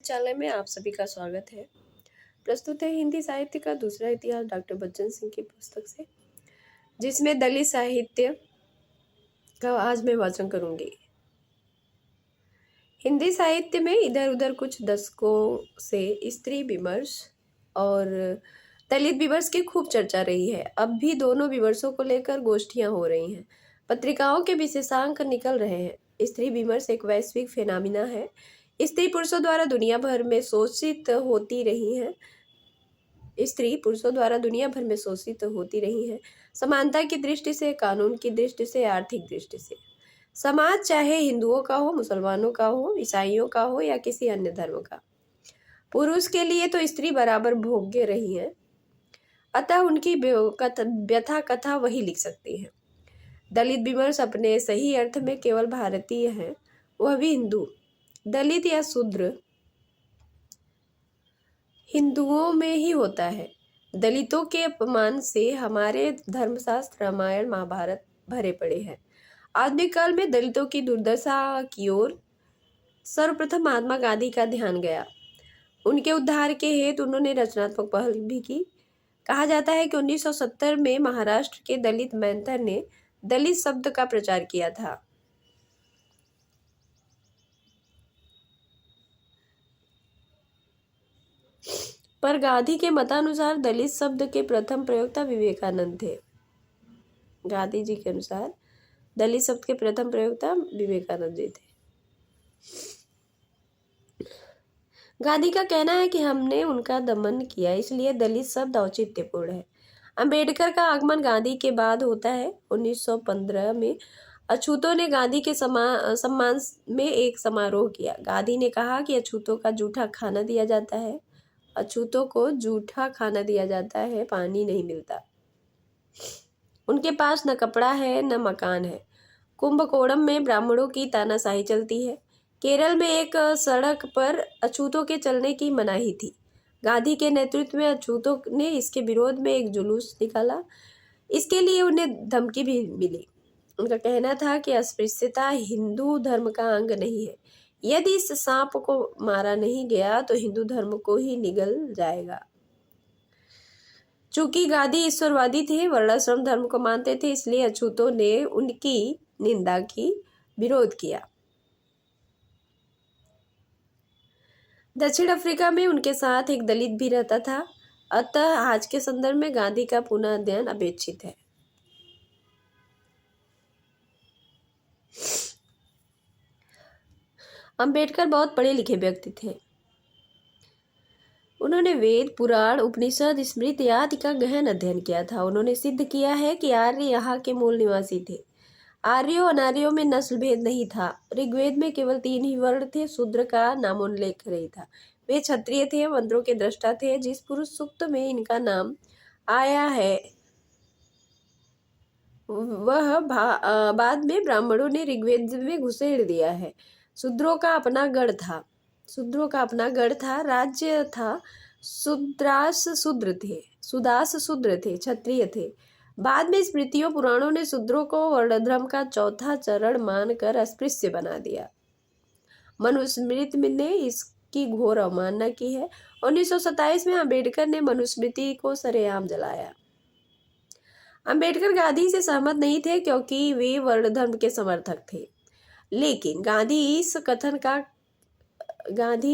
विद्यालय में आप सभी का स्वागत है। प्रस्तुत है हिंदी साहित्य का दूसरा इतिहास डॉक्टर बच्चन सिंह की पुस्तक से, जिसमें दलित साहित्य का आज मैं वाचन करूंगी। हिंदी साहित्य में इधर उधर कुछ दशकों से स्त्री विमर्श और दलित विमर्श की खूब चर्चा रही है। अब भी दोनों विमर्शों को लेकर गोष्ठियां हो रही हैं, पत्रिकाओं के विशेषांक निकल रहे हैं। स्त्री विमर्श एक वैश्विक फेनामिना है। स्त्री पुरुषों द्वारा दुनिया भर में शोषित होती रही हैं। स्त्री पुरुषों द्वारा दुनिया भर में शोषित होती रही हैं, समानता की दृष्टि से, कानून की दृष्टि से, आर्थिक दृष्टि से। समाज चाहे हिंदुओं का हो, मुसलमानों का हो, ईसाइयों का हो या किसी अन्य धर्म का, पुरुष के लिए तो स्त्री बराबर भोग्य रही है। अतः उनकी व्यथा कथा वही लिख सकती है। दलित विमर्श अपने सही अर्थ में केवल भारतीय है, वह भी हिंदू। दलित या शूद्र हिंदुओं में ही होता है। दलितों के अपमान से हमारे धर्मशास्त्र, रामायण, महाभारत भरे पड़े हैं। आधुनिक काल में दलितों की दुर्दशा की ओर सर्वप्रथम महात्मा गांधी का ध्यान गया। उनके उद्धार के हेतु उन्होंने रचनात्मक पहल भी की। कहा जाता है कि 1970 में महाराष्ट्र के दलित मेंथर ने दलित शब्द का प्रचार किया था। पर गांधी के मतानुसार दलित शब्द के प्रथम प्रयोक्ता विवेकानंद थे। गांधी जी के अनुसार दलित शब्द के प्रथम प्रयोक्ता विवेकानंद जी थे। गांधी का कहना है कि हमने उनका दमन किया, इसलिए दलित शब्द औचित्यपूर्ण है। अंबेडकर का आगमन गांधी के बाद होता है। 1915 में अछूतों ने गांधी के सम्मान में एक समारोह किया। गांधी ने कहा कि अछूतों का जूठा खाना दिया जाता है, अछूतों को जूठा खाना दिया जाता है, पानी नहीं मिलता। उनके पास न कपड़ा है न मकान है। कुंभकोणम में ब्राह्मणों की तानाशाही चलती है। केरल में एक सड़क पर अछूतों के चलने की मनाही थी। गांधी के नेतृत्व में अछूतों ने इसके विरोध में एक जुलूस निकाला। इसके लिए उन्हें धमकी भी मिली। उनका कहना था कि अस्पृश्यता हिंदू धर्म का अंग नहीं है। यदि इस सांप को मारा नहीं गया तो हिंदू धर्म को ही निगल जाएगा। चूंकि गांधी ईश्वरवादी थे, वर्णाश्रम धर्म को मानते थे, इसलिए अछूतों ने उनकी निंदा की, विरोध किया। दक्षिण अफ्रीका में उनके साथ एक दलित भी रहता था। अतः आज के संदर्भ में गांधी का पुनः अध्ययन अपेक्षित है। अंबेडकर बहुत पढ़े लिखे व्यक्ति थे। उन्होंने वेद, पुराण, उपनिषद, स्मृति आदि का गहन अध्ययन किया था। उन्होंने सिद्ध किया है कि आर्य यहाँ के मूल निवासी थे। आर्यों अनार्यों में नस्ल भेद नहीं था। ऋग्वेद में केवल 3 ही वर्ण थे, शूद्र का नामोल्लेख नहीं था। वे क्षत्रिय थे, मंत्रों के दृष्टा थे। जिस पुरुष सूक्त में इनका नाम आया है वह बाद में ब्राह्मणों ने ऋग्वेद में घुसेड़ दिया है। शूद्रों का अपना गढ़ था, राज्य था। सुदास शूद्र थे, क्षत्रिय थे। बाद में स्मृतियों, पुराणों ने शूद्रों को वर्णधर्म का चौथा चरण मानकर अस्पृश्य बना दिया। मनुस्मृति ने इसकी घोर अवमानना की है। 1927 में अम्बेडकर ने मनुस्मृति को सरेआम जलाया। अम्बेडकर गांधी से सहमत नहीं थे क्योंकि वे वर्णधर्म के समर्थक थे। लेकिन गांधी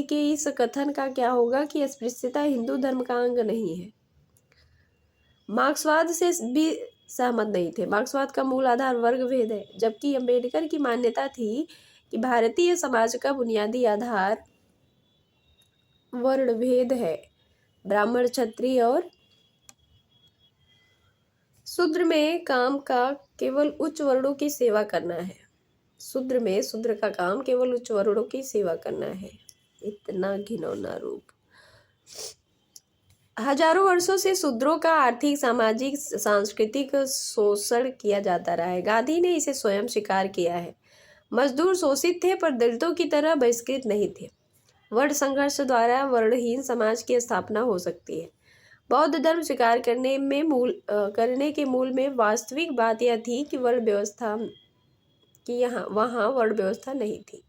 के इस कथन का क्या होगा कि अस्पृश्यता हिंदू धर्म का अंग नहीं है। मार्क्सवाद से भी सहमत नहीं थे। मार्क्सवाद का मूल आधार वर्ग भेद है, जबकि अम्बेडकर की मान्यता थी कि भारतीय समाज का बुनियादी आधार वर्ण भेद है। ब्राह्मण, क्षत्रिय और शूद्र में काम का केवल उच्च वर्णों की सेवा करना है। शूद्र का काम केवल उच्च वर्णों की सेवा करना है। इतना घिनौना रूप। हजारों वर्षों से शूद्रों का आर्थिक, सामाजिक, सांस्कृतिक शोषण किया जाता रहा है। गांधी ने इसे स्वयं स्वीकार किया है। मजदूर शोषित थे पर दलितों की तरह बहिष्कृत नहीं थे। वर्ण संघर्ष द्वारा वर्णहीन समाज की स्थापना हो सकती है। बौद्ध धर्म स्वीकार करने के मूल में वास्तविक बात यह थी कि वहाँ वर्ण व्यवस्था नहीं थी।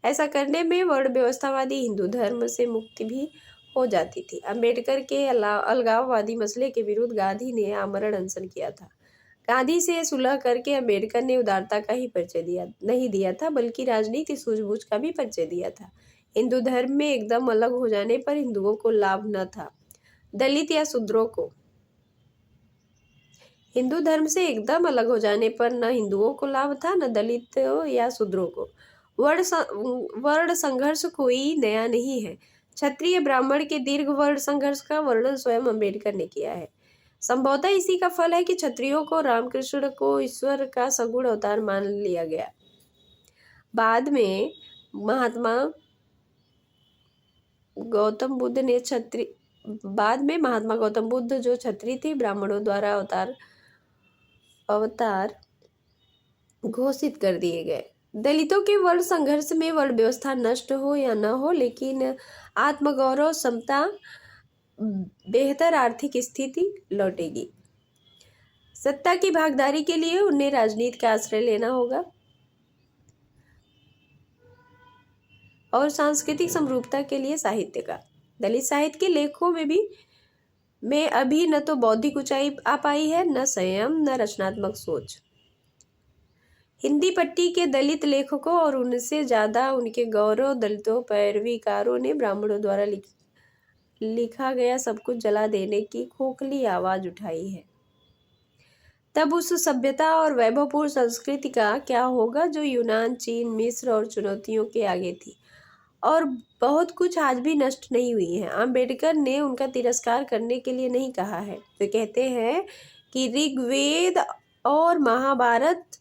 ऐसा करने में वर्ण व्यवस्थावादी हिंदू धर्म से मुक्ति भी हो जाती थी। अंबेडकर के अलगाववादी मसले के विरुद्ध गांधी ने आमरण अनशन किया था। गांधी से सुलह करके अंबेडकर ने उदारता का ही परिचय नहीं दिया था, बल्कि राजनीतिक सूझबूझ का भी परिचय दिया था। हिंदू धर्म में एकदम अलग हो जाने पर हिंदुओं को लाभ न था। दलित या शूद्रों को हिंदू धर्म से एकदम अलग हो जाने पर न हिंदुओं को लाभ था, न दलित या शूद्रों को। वर्ण संघर्ष कोई नया नहीं है। क्षत्रिय ब्राह्मण के दीर्घ वर्ण संघर्ष का वर्णन स्वयं अंबेडकर ने किया है। संभवतः इसी का फल है कि क्षत्रियों को रामकृष्ण को ईश्वर का सगुण अवतार मान लिया गया। बाद में महात्मा गौतम बुद्ध जो क्षत्रिय थे, ब्राह्मणों द्वारा अवतार घोषित कर दिए गए। दलितों के वर्ण संघर्ष में वर्ण व्यवस्था नष्ट हो या न हो, लेकिन आत्मगौरव, समता, बेहतर आर्थिक स्थिति लौटेगी। सत्ता की भागीदारी के लिए उन्हें राजनीति का आश्रय लेना होगा और सांस्कृतिक समरूपता के लिए साहित्य का। दलित साहित्य के लेखों में अभी न तो बौद्धिक ऊंचाई आ पाई है, न संयम, न रचनात्मक सोच। हिंदी पट्टी के दलित लेखकों और उनसे ज्यादा उनके गौरव दलितों पैरवीकारों ने ब्राह्मणों द्वारा लिखा गया सब कुछ जला देने की खोखली आवाज उठाई है। तब उस सभ्यता और वैभवपूर्ण संस्कृति का क्या होगा जो यूनान, चीन, मिस्र और चुनौतियों के आगे थी, और बहुत कुछ आज भी नष्ट नहीं हुई है। अंबेडकर ने उनका तिरस्कार करने के लिए नहीं कहा है। वे कहते हैं कि ऋग्वेद और महाभारत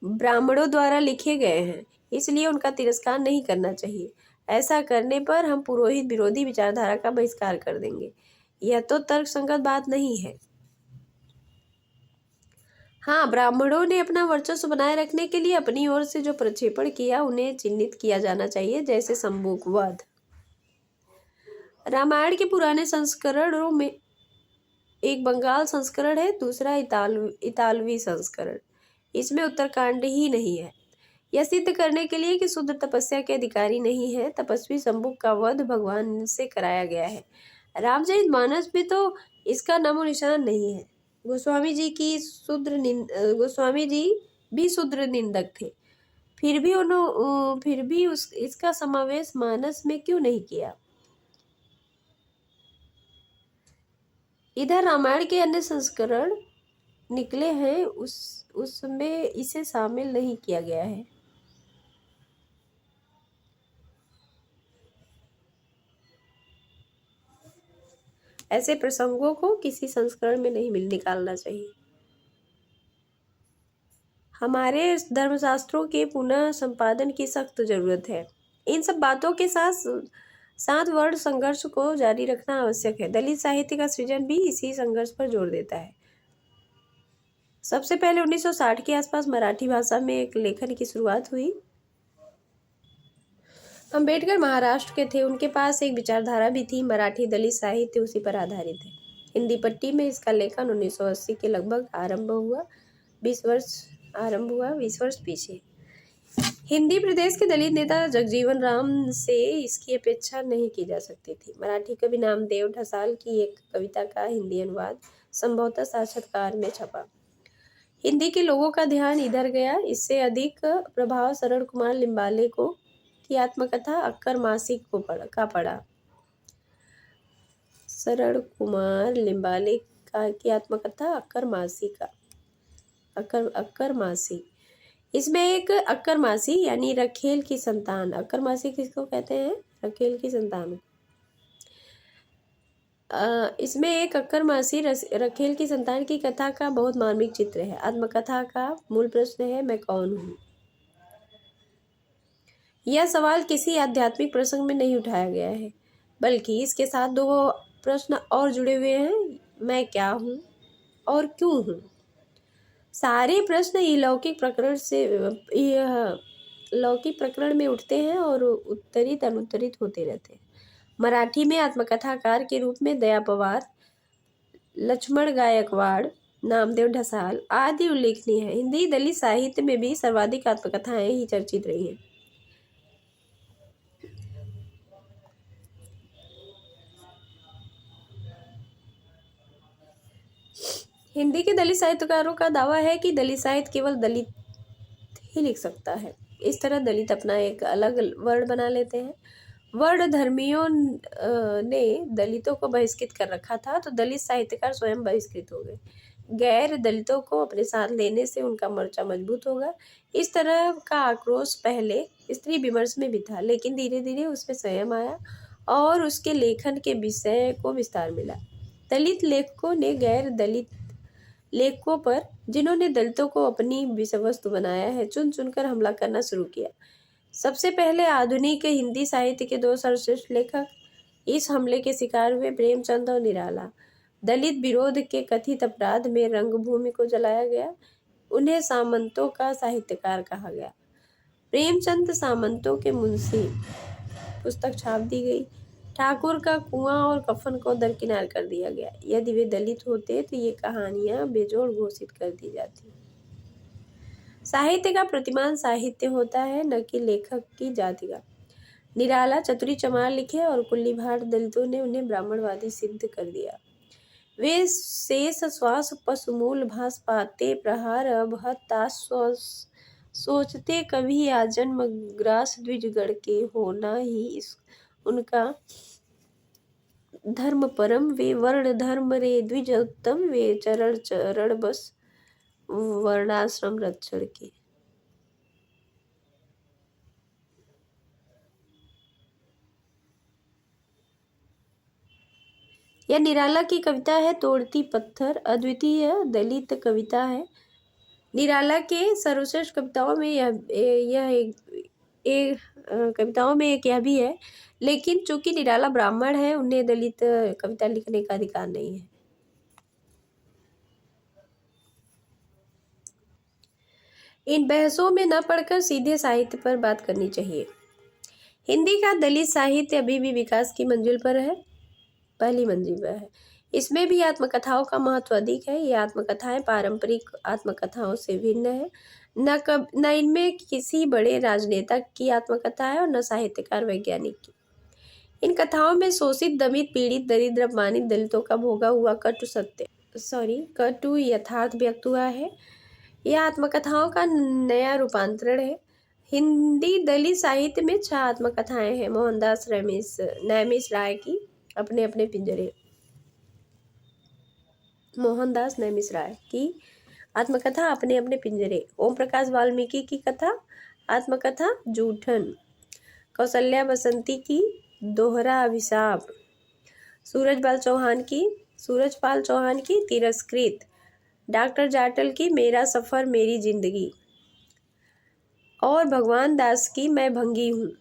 ब्राह्मणों द्वारा लिखे गए हैं, इसलिए उनका तिरस्कार नहीं करना चाहिए। ऐसा करने पर हम पुरोहित विरोधी विचारधारा का बहिष्कार कर देंगे। यह तो तर्कसंगत बात नहीं है। हाँ, ब्राह्मणों ने अपना वर्चस्व बनाए रखने के लिए अपनी ओर से जो प्रक्षेपण किया, उन्हें चिन्हित किया जाना चाहिए, जैसे शंबुक वध। रामायण के पुराने संस्करणों में एक बंगाल संस्करण है, दूसरा इतालवी संस्करण। इसमें उत्तरकांड ही नहीं है। यह सिद्ध करने के लिए कि शूद्र तपस्या के अधिकारी नहीं है, तपस्वी शंबुक का वध भगवान से कराया गया है। रामचरितमानस में तो इसका नामो निशान नहीं है। गोस्वामी जी भी शूद्र निंदक थे, फिर भी इसका समावेश मानस में क्यों नहीं किया? इधर रामायण के अन्य संस्करण निकले हैं, उसमें इसे शामिल नहीं किया गया है। ऐसे प्रसंगों को किसी संस्करण में नहीं निकालना चाहिए। हमारे धर्मशास्त्रों के पुनः संपादन की सख्त जरूरत है। इन सब बातों के साथ वर्ण संघर्ष को जारी रखना आवश्यक है। दलित साहित्य का सृजन भी इसी संघर्ष पर जोर देता है। सबसे पहले 1960 के आसपास मराठी भाषा में एक लेखन की शुरुआत हुई। अंबेडकर महाराष्ट्र के थे, उनके पास एक विचारधारा भी थी। मराठी दलित साहित्य उसी पर आधारित है। हिंदी पट्टी में इसका लेखन 1980 के लगभग आरंभ हुआ, 20 वर्ष पीछे। हिंदी प्रदेश के दलित नेता जगजीवन राम से इसकी अपेक्षा नहीं की जा सकती थी। मराठी कवि नामदेव ढसाल की एक कविता का हिंदी अनुवाद संभवतः साक्षात्कार में छपा। हिंदी के लोगों का ध्यान इधर गया। इससे अधिक प्रभाव शरण कुमार लिम्बाले की आत्मकथा अक्कर मासिक का पड़ा। शरण कुमार लिम्बाले की आत्मकथा अक्कर मासी। इसमें एक अक्कर मासी यानी रखेल की संतान, अक्कर मासी किसको कहते हैं? रखेल की संतान। इसमें एक अक्कर मासी रखेल की संतान की कथा का बहुत मार्मिक चित्र है। आत्मकथा का मूल प्रश्न है, मैं कौन हूँ? यह सवाल किसी आध्यात्मिक प्रसंग में नहीं उठाया गया है, बल्कि इसके साथ दो प्रश्न और जुड़े हुए हैं, मैं क्या हूँ और क्यों हूँ। सारे प्रश्न लौकिक प्रकरण में उठते हैं और उत्तरित अनुत्तरित होते रहते हैं। मराठी में आत्मकथाकार के रूप में दया पवार, लक्ष्मण गायकवाड़, नामदेव ढसाल आदि उल्लेखनीय है। हिंदी दलित साहित्य में भी सर्वाधिक आत्मकथाएं ही चर्चित रही हैं। हिंदी के दलित साहित्यकारों का दावा है कि दलित साहित्य केवल दलित ही लिख सकता है। इस तरह दलित अपना एक अलग वर्ड बना लेते हैं। वर्ण धर्मियों ने दलितों को बहिष्कृत कर रखा था, तो दलित साहित्यकार स्वयं बहिष्कृत हो गए। गैर दलितों को अपने साथ लेने से उनका मोर्चा मजबूत होगा। इस तरह का आक्रोश पहले स्त्री विमर्श में भी था, लेकिन धीरे धीरे उसमें संयम आया और उसके लेखन के विषय को विस्तार मिला। दलित लेखकों ने गैर दलित लेखकों पर, जिन्होंने दलितों को अपनी विषय वस्तु बनाया है, चुन चुनकर हमला करना शुरू किया। सबसे पहले आधुनिक हिंदी साहित्य के दो सर्वश्रेष्ठ लेखक इस हमले के शिकार हुए, प्रेमचंद और निराला। दलित विरोध के कथित अपराध में रंगभूमि को जलाया गया। उन्हें सामंतों का साहित्यकार कहा गया। प्रेमचंद सामंतों के मुंशी पुस्तक छाप दी गई। ठाकुर का कुआं और कफन को दरकिनार कर दिया गया। यदि वे दलित होते तो ये कहानियां बेजोड़ घोषित कर दी जाती। साहित्य का प्रतिमान साहित्य होता है, न कि लेखक की जाति का। निराला चतुरी चमार लिखे और कुल्ली भाट दलितों ने उन्हें ब्राह्मणवादी सिद्ध कर दिया। वे शेष श्वास पशुमूल भास पाते प्रहार अभहत ताश सोचते कभी आजन्म ग्रास द्विज गढ़ के होना ही उनका धर्म परम। वे वर्ण धर्म रे द्विज उत्तम, वे चरण चरण बस वर्णाश्रम रक्षण के। यह निराला की कविता है, तोड़ती पत्थर। अद्वितीय दलित कविता है। निराला के सर्वश्रेष्ठ कविताओं में यह एक कविताओं में एक यह भी है, लेकिन चूंकि निराला ब्राह्मण है, उन्हें दलित कविता लिखने का अधिकार नहीं है। इन बहसों में न पढ़कर सीधे साहित्य पर बात करनी चाहिए। हिंदी का दलित साहित्य अभी भी विकास की मंजिल पर है, पहली मंजिल पर है। इसमें भी आत्मकथाओं का महत्व अधिक है। ये आत्मकथाएं पारंपरिक आत्मकथाओं से भिन्न है। न इनमें किसी बड़े राजनेता की आत्मकथा है और न साहित्यकार वैज्ञानिक की। इन कथाओं में शोषित, दमित, पीड़ित, दरिद्र, अपमानित दलितों का भोगा हुआ कटु यथार्थ व्यक्त हुआ है। यह आत्मकथाओं का नया रूपांतरण है। हिंदी दलित साहित्य में 6 आत्मकथाएं हैं। मोहनदास नैमिष राय की अपने अपने पिंजरे। मोहनदास नैमिष राय की आत्मकथा अपने अपने पिंजरे। ओम प्रकाश वाल्मीकि की कथा आत्मकथा जूठन। कौशल्या बसंती की दोहरा अभिशाप। सूरजपाल चौहान की तिरस्कृत। डॉक्टर जाटल की मेरा सफर मेरी जिंदगी और भगवान दास की मैं भंगी हूँ।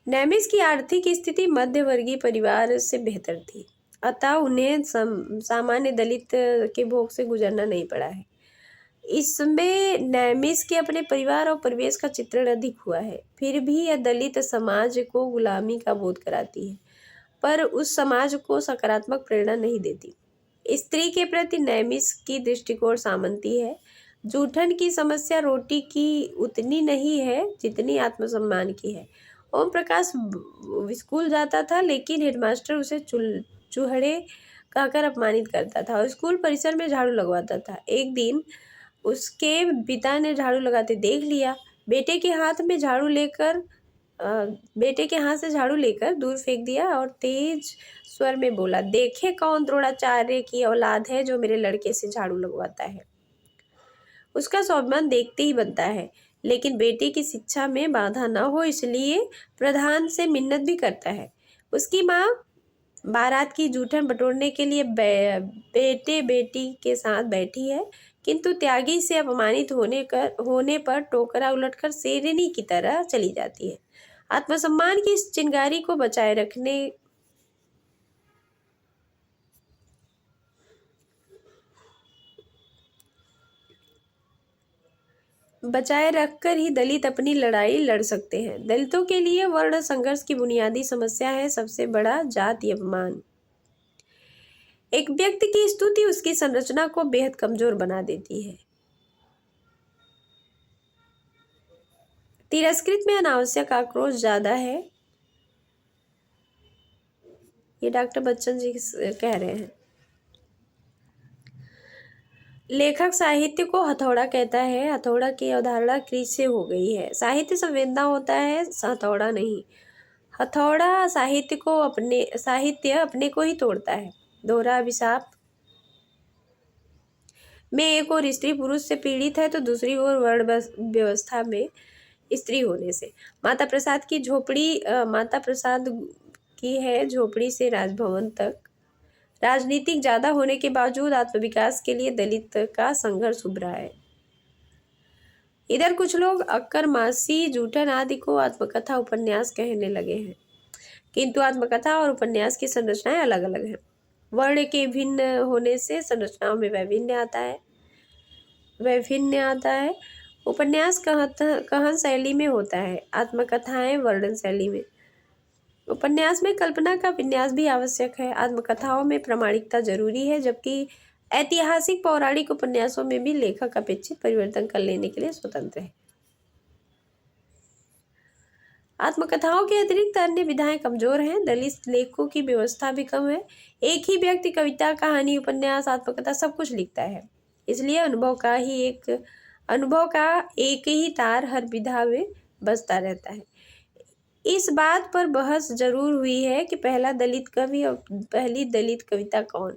नैमिष की आर्थिक स्थिति मध्यवर्गीय परिवार से बेहतर थी, अतः उन्हें सामान्य दलित के भोग से गुजरना नहीं पड़ा है। इसमें नैमिष के अपने परिवार और परिवेश का चित्रण अधिक हुआ है। फिर भी यह दलित समाज को गुलामी का बोध कराती है, पर उस समाज को सकारात्मक प्रेरणा नहीं देती। स्त्री के प्रति नैमिष की दृष्टिकोण सामंती है। जूठन की समस्या रोटी की उतनी नहीं है जितनी आत्मसम्मान की है। ओम प्रकाश स्कूल जाता था, लेकिन हेडमास्टर उसे चूहड़े कहकर अपमानित करता था और स्कूल परिसर में झाड़ू लगवाता था। एक दिन उसके पिता ने झाड़ू लगाते देख लिया। बेटे के हाथ से झाड़ू लेकर दूर फेंक दिया और तेज स्वर में बोला, देखे कौन द्रोणाचार्य की औलाद है जो मेरे लड़के से झाड़ू लगवाता है। उसका स्वाभिमान देखते ही बनता है, लेकिन बेटे की शिक्षा में बाधा न हो इसलिए प्रधान से मिन्नत भी करता है। उसकी माँ बारात की जूठन बटोरने के लिए बेटे बेटी के साथ बैठी है, किंतु त्यागी से अपमानित होने पर टोकरा उलटकर शेरनी की तरह चली जाती है। आत्मसम्मान की इस चिंगारी को बचाए रखकर ही दलित अपनी लड़ाई लड़ सकते हैं। दलितों के लिए वर्ण संघर्ष की बुनियादी समस्या है सबसे बड़ा जाति अपमान। एक व्यक्ति की स्तुति उसकी संरचना को बेहद कमजोर बना देती है। तिरस्कृत में अनावश्यक आक्रोश ज्यादा है, ये डॉक्टर बच्चन जी कह रहे हैं। लेखक साहित्य को हथौड़ा कहता है। हथौड़ा की अवधारणा क्रीज से हो गई है। साहित्य संवेदना होता है, हथौड़ा नहीं। हथौड़ा साहित्य अपने को ही तोड़ता है। दोहरा अभिशाप में एक और स्त्री पुरुष से पीड़ित है तो दूसरी ओर वर्ण व्यवस्था में स्त्री होने से। माता प्रसाद की है झोपड़ी से राजभवन तक। राजनीतिक ज्यादा होने के बावजूद आत्मविकास के लिए दलित का संघर्ष उभरा है। इधर कुछ लोग अक्कर, मासी, जूठन आदि को आत्मकथा उपन्यास कहने लगे हैं, किंतु आत्मकथा और उपन्यास की संरचनाएं अलग अलग हैं। वर्ण के भिन्न होने से संरचनाओं में वैभिन्न आता है। उपन्यास कथन शैली में होता है, आत्मकथाएं वर्णन शैली में। उपन्यास में कल्पना का विन्यास भी आवश्यक है। आत्मकथाओं में प्रामाणिकता जरूरी है, जबकि ऐतिहासिक पौराणिक उपन्यासों में भी लेखक अपेक्षित परिवर्तन कर लेने के लिए स्वतंत्र है। आत्मकथाओं के अतिरिक्त अन्य विधाएं कमजोर हैं। दलित लेखकों की व्यवस्था भी कम है। एक ही व्यक्ति कविता, कहानी, उपन्यास, आत्मकथा सब कुछ लिखता है, इसलिए अनुभव का एक ही तार हर विधा में बजता रहता है। इस बात पर बहस जरूर हुई है कि पहला दलित कवि और पहली दलित कविता कौन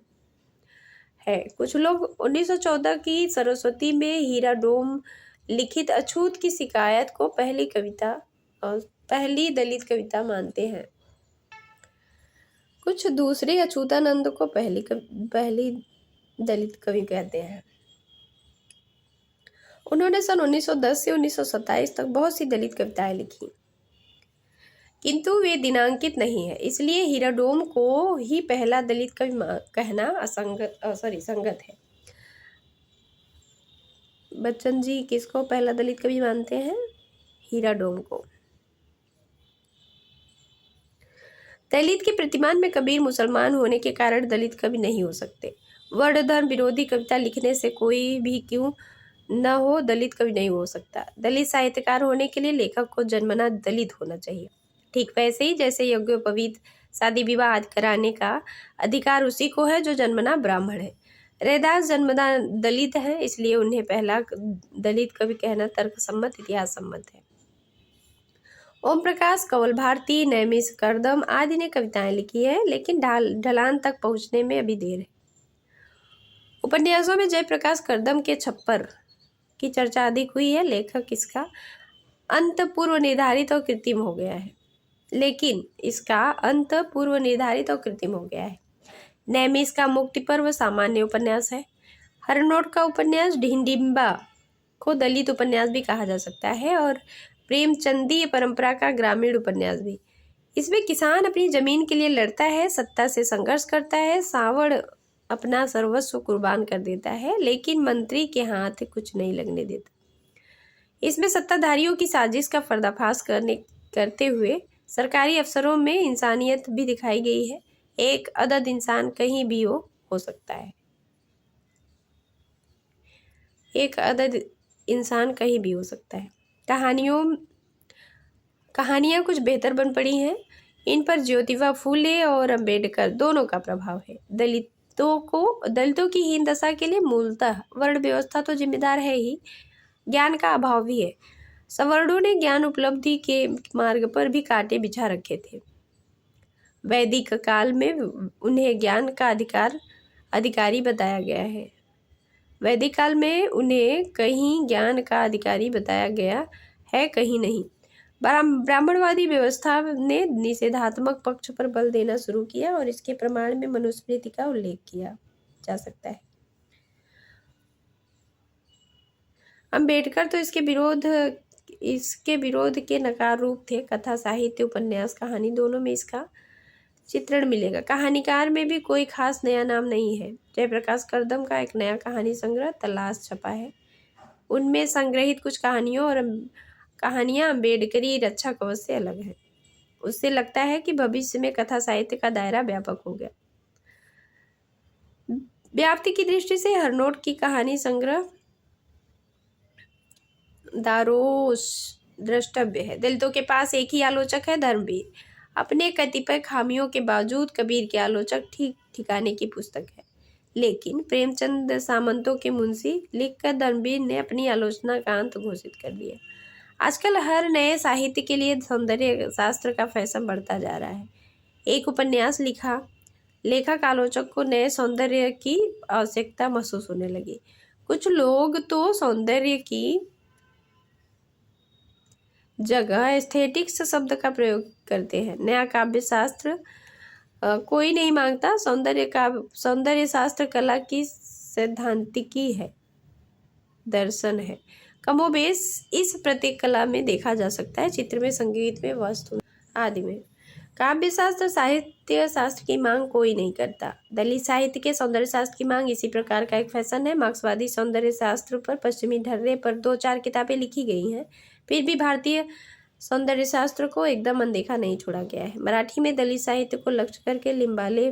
है। कुछ लोग 1914 की सरस्वती में हीरा डोम लिखित अछूत की शिकायत को पहली दलित कविता मानते हैं। कुछ दूसरे अछूतानंद को पहली दलित कवि कहते हैं। उन्होंने सन 1910 से 1927 तक बहुत सी दलित कविताएं लिखी, किंतु वे दिनांकित नहीं है, इसलिए हीरा डोम को ही पहला दलित कवि कहना संगत है। बच्चन जी किसको पहला दलित कवि मानते हैं? हीरा डोम को। दलित के प्रतिमान में कबीर मुसलमान होने के कारण दलित कवि नहीं हो सकते। वर्ण धर्म विरोधी कविता लिखने से कोई भी क्यों न हो दलित कवि नहीं हो सकता। दलित साहित्यकार होने के लिए लेखक को जन्मना दलित होना चाहिए। ठीक वैसे ही जैसे यज्ञोपवीत, शादी विवाह आदि कराने का अधिकार उसी को है जो जन्मना ब्राह्मण है। रैदास जन्मना दलित है, इसलिए उन्हें पहला दलित कवि कहना तर्कसम्मत, इतिहास सम्मत है। ओम प्रकाश, कंवल भारती, नैमिष करदम आदि ने कविताएं लिखी है, लेकिन ढलान तक पहुंचने में अभी देर है। उपन्यासों में जयप्रकाश करदम के छप्पर की चर्चा अधिक हुई है। लेखक इसका अंत पूर्व निर्धारित और कृत्रिम हो गया है। नैमिष का मुक्ति पर्व सामान्य उपन्यास है। हरनोट का उपन्यास ढिंडिम्बा को दलित उपन्यास भी कहा जा सकता है और प्रेमचंदीय परंपरा का ग्रामीण उपन्यास भी। इसमें किसान अपनी जमीन के लिए लड़ता है, सत्ता से संघर्ष करता है, सांवड़ अपना सर्वस्व कुर्बान कर देता है, लेकिन मंत्री के हाथ कुछ नहीं लगने देता। इसमें सत्ताधारियों की साजिश का पर्दाफाश करते हुए सरकारी अफसरों में इंसानियत भी दिखाई गई है। एक अदद इंसान कहीं भी हो सकता है। कहानियाँ कुछ बेहतर बन पड़ी हैं। इन पर ज्योतिबा फूले और अंबेडकर दोनों का प्रभाव है। दलितों की हीन दशा के लिए मूलतः वर्ण व्यवस्था तो जिम्मेदार है ही, ज्ञान का अभाव भी है। सवर्णों ने ज्ञान उपलब्धि के मार्ग पर भी कांटे बिछा रखे थे। वैदिक काल में उन्हें ज्ञान का अधिकारी बताया गया है। वैदिक काल में उन्हें कहीं ज्ञान का अधिकारी बताया गया है, कहीं नहीं। ब्राह्मणवादी व्यवस्था ने निषेधात्मक पक्ष पर बल देना शुरू किया और इसके प्रमाण में मनुस्मृति का उल्लेख किया जा सकता है। अंबेडकर तो इसके विरोध के नकार रूप थे। कथा, साहित्य, उपन्यास, कहानी दोनों में इसका चित्रण मिलेगा। कहानीकार में भी कोई खास नया नाम नहीं है। जयप्रकाश करदम का एक नया कहानी संग्रह तलाश छपा है। उनमें संग्रहित कुछ कहानियां अम्बेडकरी रक्षा कवच से अलग है। उससे लगता है कि भविष्य में कथा साहित्य का दायरा व्यापक हो गया। व्याप्ति की दृष्टि से हरनोट की कहानी संग्रह दारोश द्रष्टव्य है। दलितों के पास एक ही आलोचक है, धर्मवीर। अपने कतिपय खामियों के बावजूद कबीर के आलोचक ठीक ठिकाने की पुस्तक है। लेकिन प्रेमचंद सामंतों के मुंशी लिखकर धर्मवीर ने अपनी आलोचना का अंत घोषित कर दिया। आजकल हर नए साहित्य के लिए सौंदर्य शास्त्र का फैशन बढ़ता जा रहा है। एक उपन्यास लिखा, लेखक आलोचक को नए सौंदर्य की आवश्यकता महसूस होने लगी। कुछ लोग तो सौंदर्य की जगह एस्थेटिक्स शब्द का प्रयोग करते हैं। नया काव्य शास्त्र कोई नहीं मांगता। सौंदर्य शास्त्र कला की सैद्धांतिकी है, दर्शन है। कमोबेश इस प्रत्येक कला में देखा जा सकता है, चित्र में, संगीत में, वस्तु आदि में। काव्य शास्त्र साहित्य शास्त्र की मांग कोई नहीं करता। दलित साहित्य के सौंदर्य शास्त्र की मांग इसी प्रकार का एक फैशन है। मार्क्सवादी सौंदर्य शास्त्र पर पश्चिमी ढर्रे पर 2-4 किताबें लिखी गई हैं, फिर भी भारतीय सौंदर्य शास्त्र को एकदम अनदेखा नहीं छोड़ा गया है। मराठी में दलित साहित्य को लक्ष्य करके लिम्बाले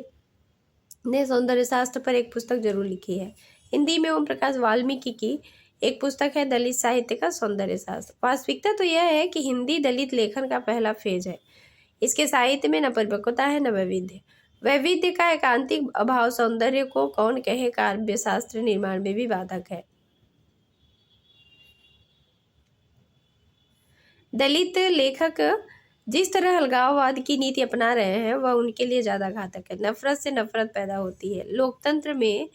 ने सौंदर्य शास्त्र पर एक पुस्तक जरूर लिखी है। हिंदी में ओम प्रकाश वाल्मीकि की एक पुस्तक है दलित साहित्य का सौंदर्य शास्त्र। वास्तविकता तो यह है कि हिंदी दलित लेखन का पहला फेज है। इसके साहित्य में न परिपक्वता है, न वैविध्य। वैविध्य का एकांतिक अभाव सौंदर्य को कौन कहे काव्य शास्त्र निर्माण में भी बाधक है। दलित लेखक जिस तरह अलगाववाद की नीति अपना रहे हैं वह उनके लिए ज़्यादा घातक है। नफरत से नफरत पैदा होती है। लोकतंत्र में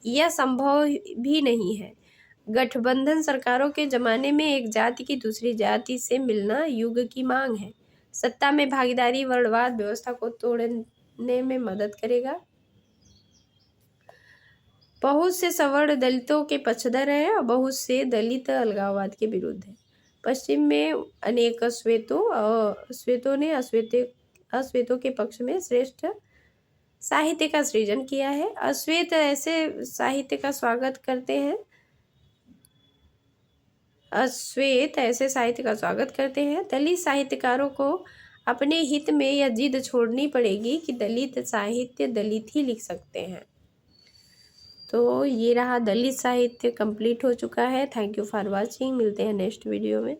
यह संभव भी नहीं है। गठबंधन सरकारों के जमाने में एक जाति की दूसरी जाति से मिलना युग की मांग है। सत्ता में भागीदारी वर्णवाद व्यवस्था को तोड़ने में मदद करेगा। बहुत से सवर्ण दलितों के पक्षधर हैं और बहुत से दलित अलगाववाद के विरुद्ध हैं। पश्चिम में अनेक श्वेतों ने अश्वेतों के पक्ष में श्रेष्ठ साहित्य का सृजन किया है। अश्वेत ऐसे साहित्य का स्वागत करते हैं दलित साहित्यकारों को अपने हित में यह जिद छोड़नी पड़ेगी कि दलित साहित्य दलित ही लिख सकते हैं। तो ये रहा दलित साहित्य, कंप्लीट हो चुका है। Thank you for watching. मिलते हैं नेक्स्ट वीडियो में।